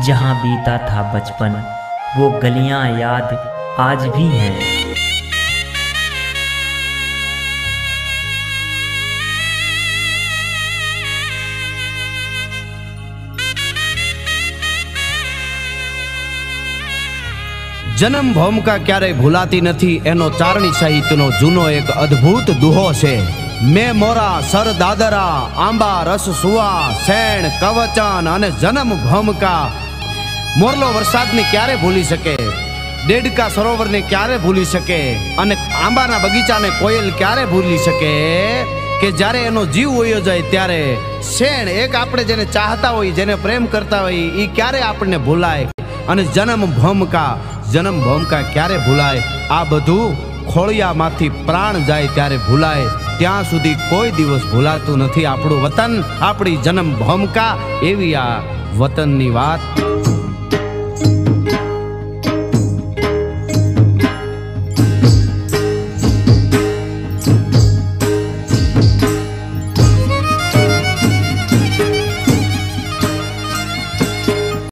जहाँ बीता था बचपन वो गलियां याद आज भी हैं। जन्म भूमिका क्यारे भूलाती नहीं एनो चारणी साहित्यनो जूनो एक अद्भुत दुहो छे। मैं मोरा सर दादरा आंबा रस सुआ सेण कवचन अने जन्म भूमिका मोरलो वरसाद ने क्यारे भूली सके, डेडका सरोवर ने क्यारे भूली सके अने आंबाना बगीचा ने कोयल क्यारे भूली सके के जारे एनो जीव होयो जाए त्यारे सेण एक आपणे जेने चाहता होय जेने प्रेम करता होय ई क्यारे आपणे भूलाय अने जन्म भूमिका क्यारे भूलाय। आ बधु खोळिया माथी प्राण जाए त्यारे भूलाय, त्यां सुधी कोई दिवस भूलातुं नथी। आपणुं वतन आपणी जन्म भूमिका एवी आ वतननी वात।